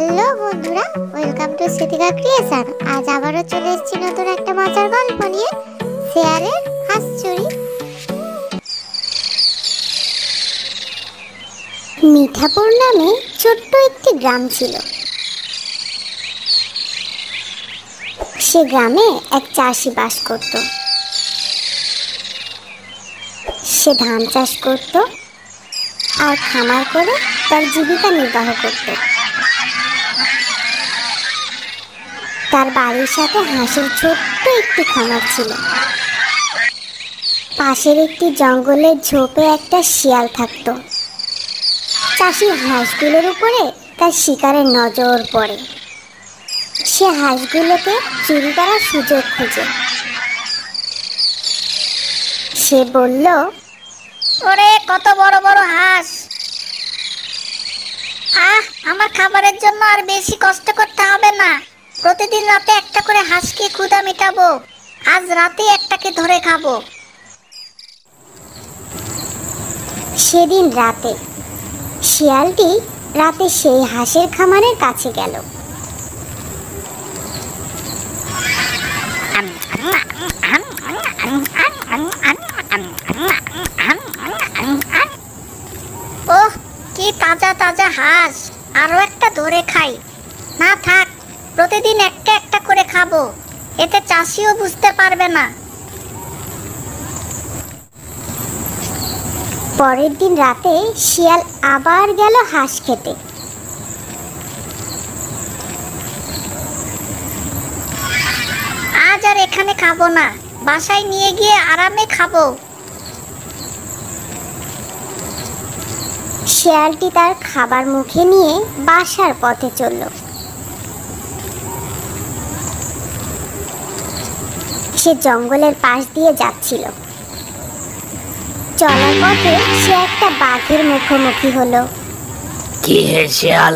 Hello বন্ধুরা, welcome to স্মৃতিকা creation. আজ আবারও চলে এসেছি নতুন একটা মজার গল্প নিয়ে, শেয়ারের হাঁস চুরি। মিঠাপুর নামে ছোট্ট একটি গ্রাম ছিল। সে গ্রামে এক চাষি বাস করত। সে ধান চাষ করত আর খামার করে তার জীবিকা নির্বাহ করত। তার বাড়ির সাথে হাঁসের ছোট্ট একটি খামার ছিল। পাশের একটি জঙ্গলের ঝোপে একটা শিয়াল থাকত। চাষির হাঁসগুলোর উপরে তার শিকারের নজর পড়ে। সে হাঁসগুলোকে চুরি করার সুযোগ খুঁজে। সে বলল, ওরে কত বড় বড় হাঁস! আমার খাবারের জন্য আর বেশি কষ্ট করতে হবে না। প্রতিদিন রাতে একটা করে হাঁসকে ক্ষুধা মেটাবো। আজ রাতে একটাকে ধরে খাবো। সেদিন রাতে শিয়ালটি রাতে সেই হাঁসের খামারের কাছে গেল। ওহ, কি তাজা তাজা হাঁস! আরো একটা ধরে খাই। না থাক, প্রতিদিন একটা একটা করে খাবো। এতে চাষিও বুঝতে পারবে না। পরের দিন রাতে শিয়াল আবার গেল হাঁস খেতে। আজ আর এখানে খাবো না, বাসায় নিয়ে গিয়ে আরামে খাবো। শিয়ালটি তার খাবার মুখে নিয়ে বাসার পথে চলল। সে জঙ্গলের পাশ দিয়ে যাচ্ছিল। চলার পথে সে একটা বাঘের মুখোমুখি হলো। কি হে শিয়াল,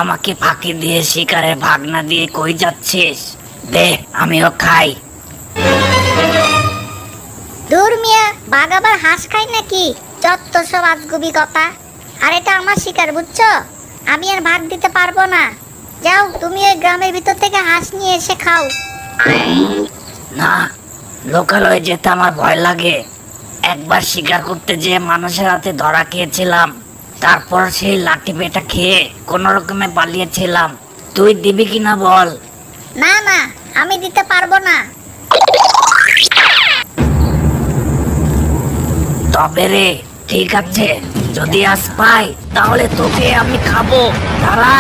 আমাকে ফাঁকি দিয়ে শিকারে ভাগ না দিয়ে কই যাচ্ছিস? দে, আমিও খাই। দূর মিয়া, বাঘ আবার হাঁস খায় নাকি? যত সব আজগুবি কথা। আর এটা আমার শিকার, বুঝছো? আমি আর ভাগ দিতে পারবো না। যাও, তুমি ওই গ্রামের ভিতর থেকে হাঁস নিয়ে এসে খাও। না, লোকালয়ে যেতে আমার ভয় লাগে। একবার শিকার করতে যেয়ে মানুষের হাতে ধরা খেয়েছিলাম। তারপর সেই লাঠি পেটা খেয়ে কোন রকমে পালিয়েছিলাম। তুই দিবি কিনা বল? না না, আমি দিতে পারবো না। তবে রে, ঠিক আছে, যদি আজ পাই তাহলে তোকে আমি খাবো। দাঁড়া।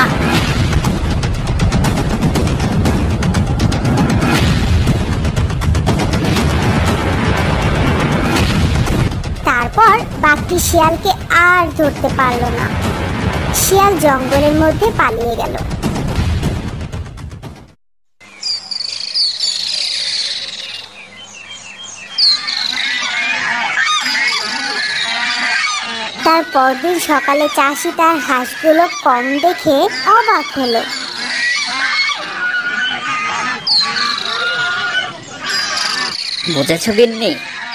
তারপর বাঘটি শিয়ালকে আর ধরতে পারল না। শিয়াল জঙ্গলের মধ্যে পালিয়ে গেল। তার পরদিন সকালে চাষি তার হাঁসগুলো কম দেখে অবাক হলো। বুঝেছো গিন্নি,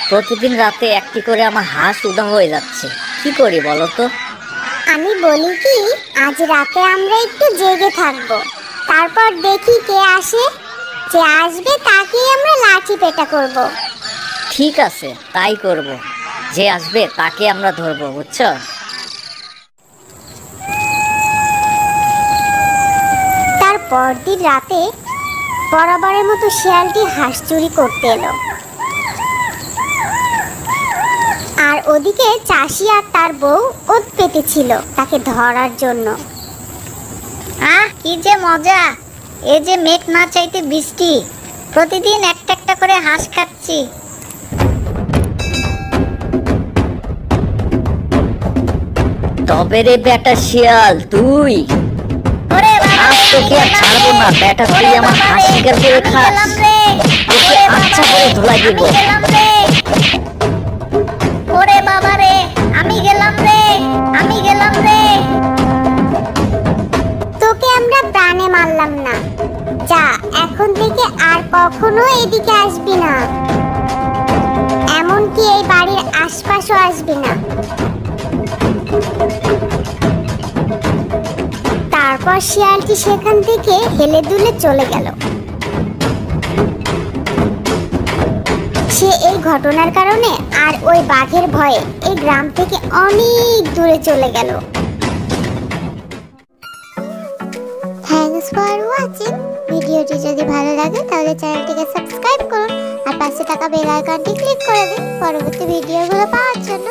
প্রতিদিন রাতে একটি করে আমার হাঁস উধাও হয়ে যাচ্ছে। কি করি বলো তো? আমি বলি কি, আজ রাতে আমরা একটু জেগে থাকবো। তারপর দেখি কে আসে। যে আসবে তাকেই আমরা লাঠি পেটা করব। ঠিক আছে, তাই করব। যে আসবে তাকে আমরা ধরবো, বুঝছো? তার পরদিন রাতে বরাবরের মতো শিয়ালটি হাঁস চুরি করতে এলো। আর ওদিকে চাষি আর তার বউ ওত পেতেছিল তাকে ধরার জন্য। কি যে মজা! এই যে মেঘ না চাইতে বৃষ্টি। প্রতিদিন একটা একটা করে হাঁস খাচ্ছি। তবে রে বেটা শিয়াল, তুই ওরে বাবা আজ রে, তোকে আর ছাড়বো না। বেটা, তুই ওরে আমার বাবা হাঁস রে, শিকার করে আমি খাস। গেলাম রে। তোকে ওরে আচ্ছা বাবা করে রে, ধুলাই দিব। আমি গেলাম রে। ওরে বাবা রে, আমি গেলাম রে, আমি গেলাম রে। তোকে আমরা প্রাণে মারলাম না। যা, এখন থেকে আর কখনো এদিকে আসবি না। এমনকি এই বাড়ির আশপাশও আসবি না। তারপর শিয়ালটি সেখান থেকে হেলে দুলে চলে গেল। সে এই ঘটনার কারণে আর ওই বাঘের ভয়ে এই গ্রাম থেকে অনেক দূরে চলে গেল। Thanks for watching. ভিডিওটি যদি ভালো লাগে তাহলে চ্যানেলটিকে সাবস্ক্রাইব করুন আর পাশে থাকা বেল আইকনটি ক্লিক করে দিন পরবর্তী ভিডিওগুলো পাওয়ার জন্য।